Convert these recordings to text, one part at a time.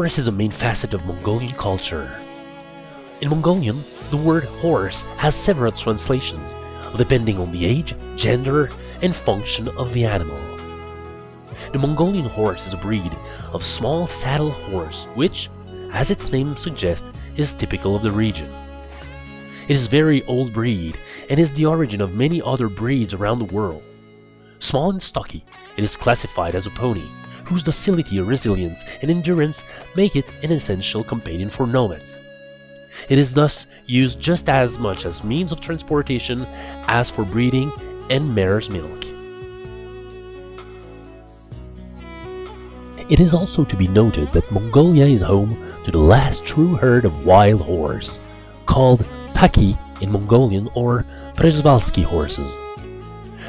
horse is a main facet of Mongolian culture. In Mongolian, the word horse has several translations, depending on the age, gender, and function of the animal. The Mongolian horse is a breed of small saddle horse which, as its name suggests, is typical of the region. It is a very old breed and is the origin of many other breeds around the world. Small and stocky, it is classified as a pony, whose docility, resilience, and endurance make it an essential companion for nomads. It is thus used just as much as means of transportation as for breeding and mare's milk. It is also to be noted that Mongolia is home to the last true herd of wild horse, called taki in Mongolian or przewalski horses.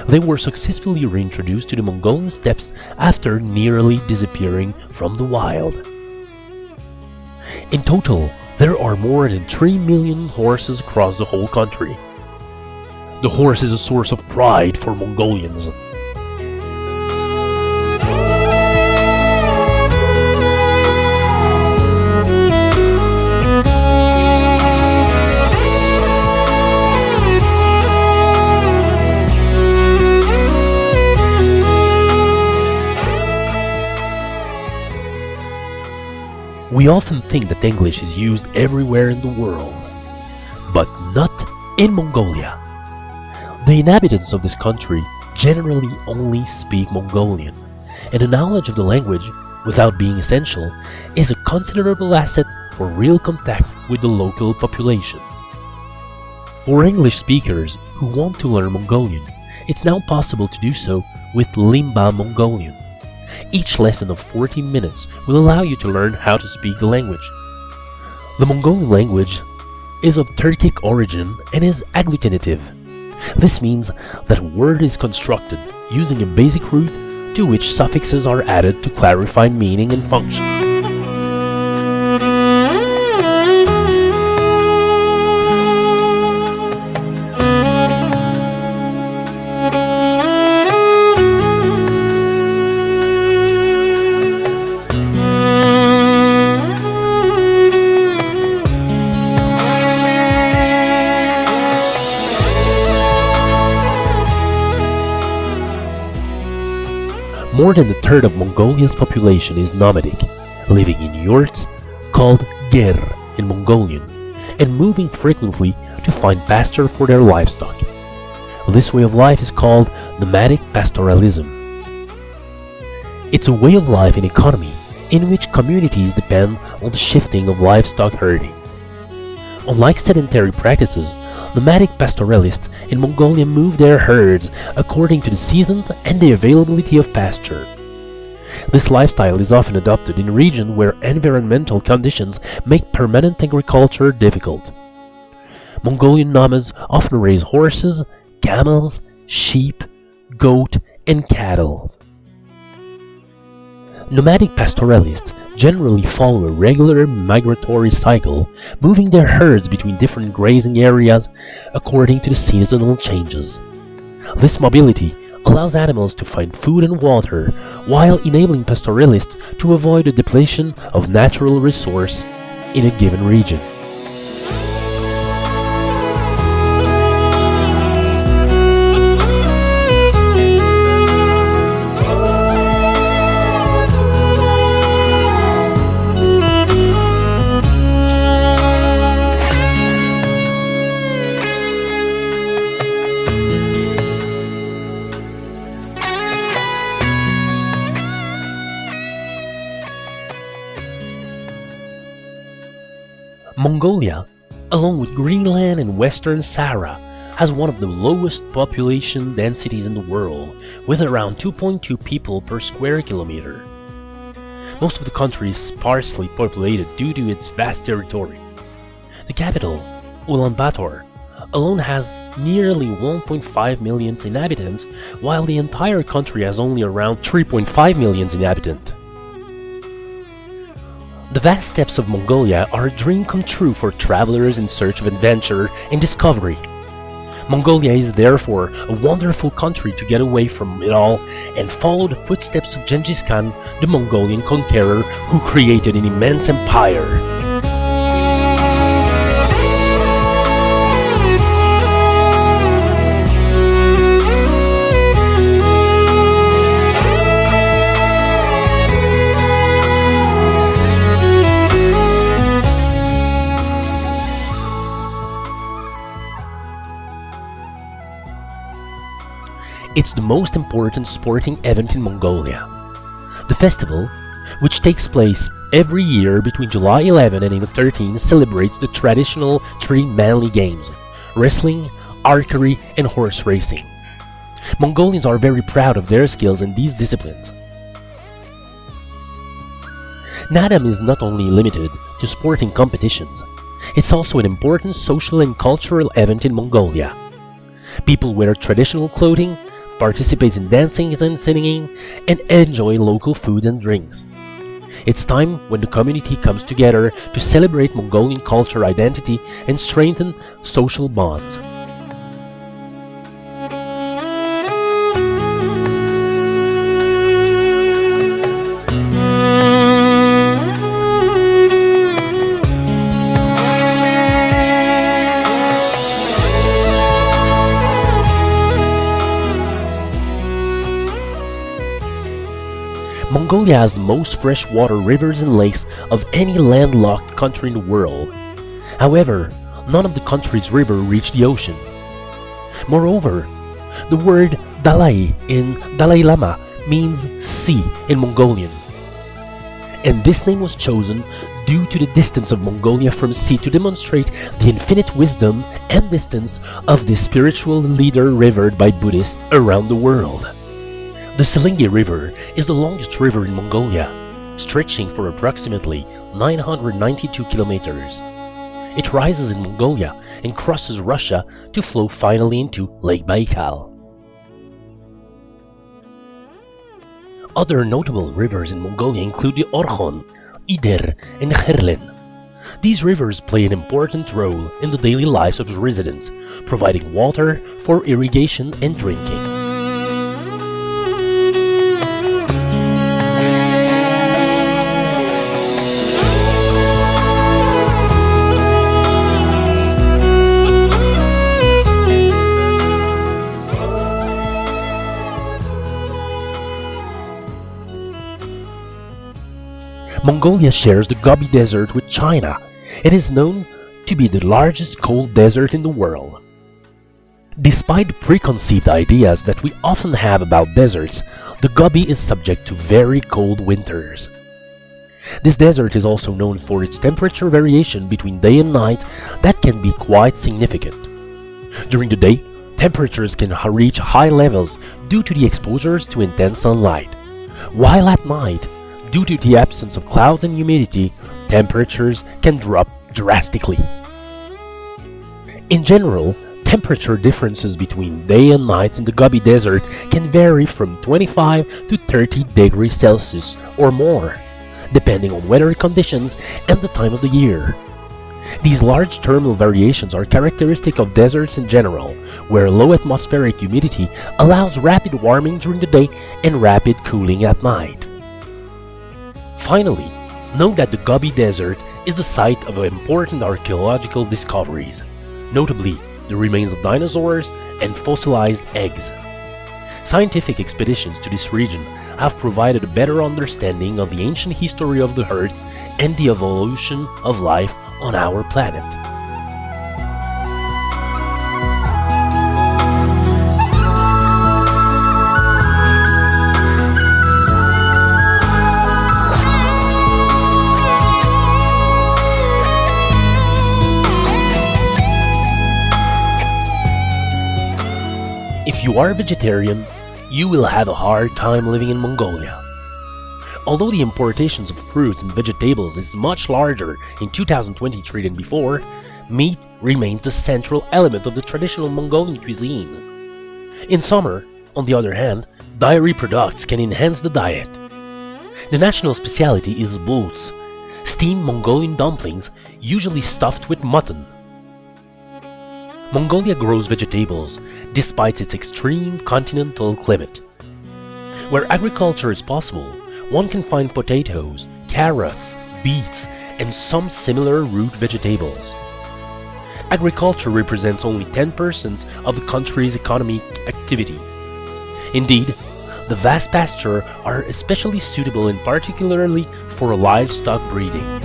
They were successfully reintroduced to the Mongolian steppes after nearly disappearing from the wild. In total, there are more than 3 million horses across the whole country. The horse is a source of pride for Mongolians. We often think that English is used everywhere in the world, but not in Mongolia. The inhabitants of this country generally only speak Mongolian, and a knowledge of the language, without being essential, is a considerable asset for real contact with the local population. For English speakers who want to learn Mongolian, it's now possible to do so with Limba Mongolian. Each lesson of 14 minutes will allow you to learn how to speak the language. The Mongolian language is of Turkic origin and is agglutinative. This means that a word is constructed using a basic root to which suffixes are added to clarify meaning and function. More than a third of Mongolia's population is nomadic, living in yurts called ger in Mongolian, and moving frequently to find pasture for their livestock. This way of life is called nomadic pastoralism. It's a way of life and economy in which communities depend on the shifting of livestock herding. Unlike sedentary practices, nomadic pastoralists in Mongolia move their herds according to the seasons and the availability of pasture. This lifestyle is often adopted in regions where environmental conditions make permanent agriculture difficult. Mongolian nomads often raise horses, camels, sheep, goat, and cattle. Nomadic pastoralists generally follow a regular migratory cycle, moving their herds between different grazing areas according to the seasonal changes. This mobility allows animals to find food and water, while enabling pastoralists to avoid the depletion of natural resource in a given region. Mongolia, along with Greenland and Western Sahara, has one of the lowest population densities in the world, with around 2.2 people per square kilometer. Most of the country is sparsely populated due to its vast territory. The capital, Ulaanbaatar, alone has nearly 1.5 million inhabitants, while the entire country has only around 3.5 million inhabitants. The vast steppes of Mongolia are a dream come true for travelers in search of adventure and discovery. Mongolia is therefore a wonderful country to get away from it all and follow the footsteps of Genghis Khan, the Mongolian conqueror who created an immense empire. It's the most important sporting event in Mongolia. The festival, which takes place every year between July 11 and 13, celebrates the traditional three manly games: wrestling, archery, and horse racing. Mongolians are very proud of their skills in these disciplines. Nadam is not only limited to sporting competitions, it's also an important social and cultural event in Mongolia. People wear traditional clothing, participate in dancing and singing, and enjoy local food and drinks. It's time when the community comes together to celebrate Mongolian culture identity and strengthen social bonds. Mongolia has the most freshwater rivers and lakes of any landlocked country in the world. However, none of the country's rivers reach the ocean. Moreover, the word Dalai in Dalai Lama means sea in Mongolian. And this name was chosen due to the distance of Mongolia from sea to demonstrate the infinite wisdom and distance of this spiritual leader revered by Buddhists around the world. The Selengi River is the longest river in Mongolia, stretching for approximately 992 kilometers. It rises in Mongolia and crosses Russia to flow finally into Lake Baikal. Other notable rivers in Mongolia include the Orkhon, Ider, and Kherlen. These rivers play an important role in the daily lives of the residents, providing water for irrigation and drinking. Mongolia shares the Gobi Desert with China and is known to be the largest cold desert in the world. Despite the preconceived ideas that we often have about deserts, the Gobi is subject to very cold winters. This desert is also known for its temperature variation between day and night that can be quite significant. During the day, temperatures can reach high levels due to the exposures to intense sunlight, while at night, due to the absence of clouds and humidity, temperatures can drop drastically. In general, temperature differences between day and nights in the Gobi Desert can vary from 25 to 30 degrees Celsius or more, depending on weather conditions and the time of the year. These large thermal variations are characteristic of deserts in general, where low atmospheric humidity allows rapid warming during the day and rapid cooling at night. Finally, note that the Gobi Desert is the site of important archaeological discoveries, notably the remains of dinosaurs and fossilized eggs. Scientific expeditions to this region have provided a better understanding of the ancient history of the Earth and the evolution of life on our planet. If you are a vegetarian, you will have a hard time living in Mongolia. Although the importations of fruits and vegetables is much larger in 2023 than before, meat remains the central element of the traditional Mongolian cuisine. In summer, on the other hand, dairy products can enhance the diet. The national specialty is bults, steamed Mongolian dumplings usually stuffed with mutton. Mongolia grows vegetables despite its extreme continental climate. Where agriculture is possible, one can find potatoes, carrots, beets, and some similar root vegetables. Agriculture represents only 10% of the country's economic activity. Indeed, the vast pastures are especially suitable and particularly for livestock breeding.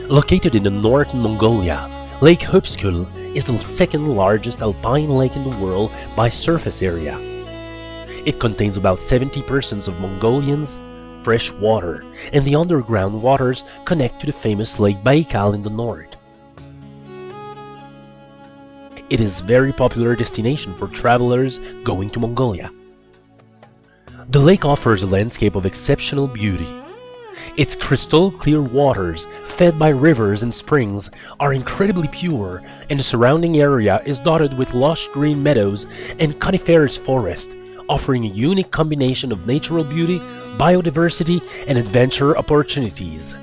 Located in the northern Mongolia, Lake Hupskul is the second largest alpine lake in the world by surface area. It contains about 70% of Mongolia's fresh water, and the underground waters connect to the famous Lake Baikal in the north. It is a very popular destination for travelers going to Mongolia. The lake offers a landscape of exceptional beauty. Its crystal clear waters, fed by rivers and springs, are incredibly pure, and the surrounding area is dotted with lush green meadows and coniferous forest, offering a unique combination of natural beauty, biodiversity, and adventure opportunities.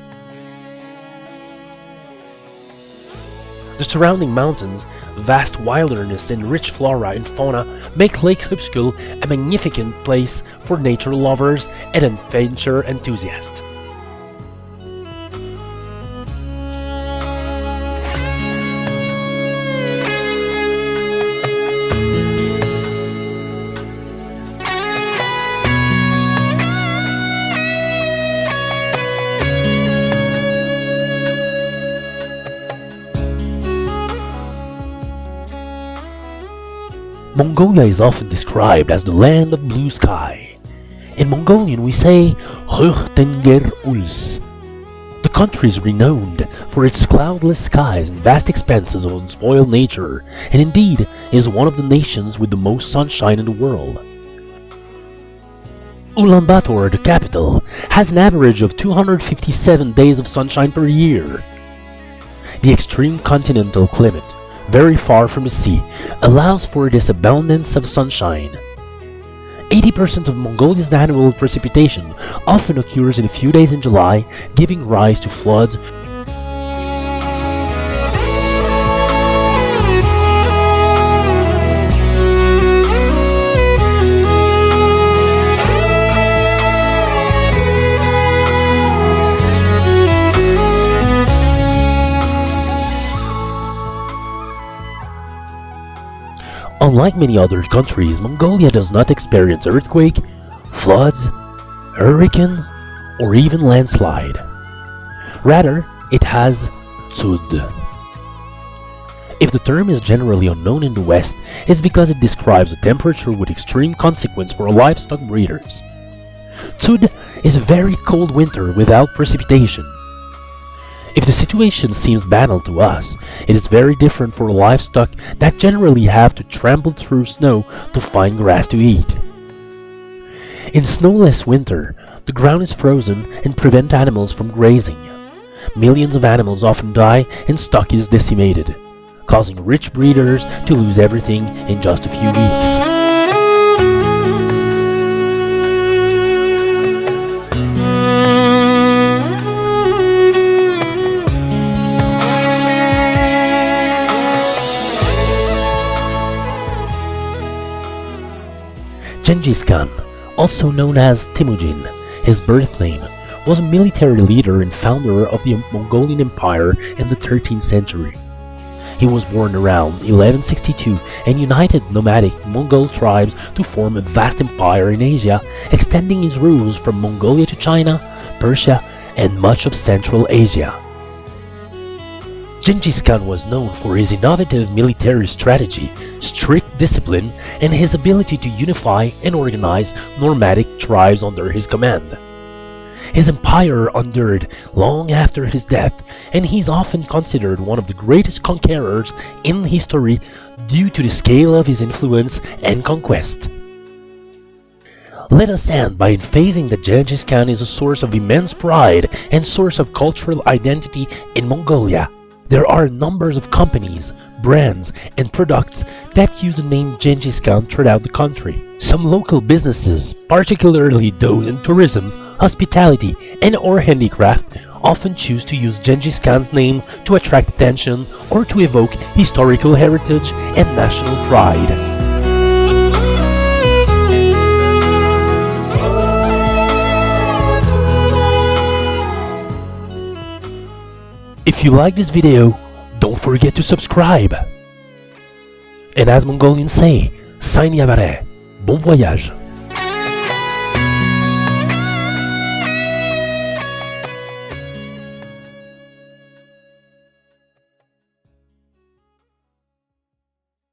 The surrounding mountains, vast wilderness, and rich flora and fauna make Lake Hupskul a magnificent place for nature lovers and adventure enthusiasts. Mongolia is often described as the land of blue sky. In Mongolian we say "Ruggedness uls." The country is renowned for its cloudless skies and vast expanses of unspoiled nature, and indeed is one of the nations with the most sunshine in the world. Ulaanbaatar, the capital, has an average of 257 days of sunshine per year. The extreme continental climate, very far from the sea, allows for this abundance of sunshine. 80% of Mongolia's annual precipitation often occurs in a few days in July, giving rise to floods. Unlike many other countries, Mongolia does not experience earthquake, floods, hurricane, or even landslide. Rather, it has tsud. If the term is generally unknown in the West, it's because it describes a temperature with extreme consequence for livestock breeders. Tsud is a very cold winter without precipitation. If the situation seems banal to us, it is very different for livestock that generally have to trample through snow to find grass to eat. In snowless winter, the ground is frozen and prevents animals from grazing. Millions of animals often die and stock is decimated, causing rich breeders to lose everything in just a few weeks. Genghis Khan, also known as Temujin, his birth name, was a military leader and founder of the Mongolian Empire in the 13th century. He was born around 1162 and united nomadic Mongol tribes to form a vast empire in Asia, extending his rules from Mongolia to China, Persia, and much of Central Asia. Genghis Khan was known for his innovative military strategy, strict discipline, and his ability to unify and organize nomadic tribes under his command. His empire endured long after his death, and he's often considered one of the greatest conquerors in history due to the scale of his influence and conquest. Let us end by emphasizing that Genghis Khan is a source of immense pride and source of cultural identity in Mongolia. There are numbers of companies, brands, and products that use the name Genghis Khan throughout the country. Some local businesses, particularly those in tourism, hospitality, and/or handicraft, often choose to use Genghis Khan's name to attract attention or to evoke historical heritage and national pride. If you like this video, don't forget to subscribe. And as Mongolians say, Saini Avare, bon voyage.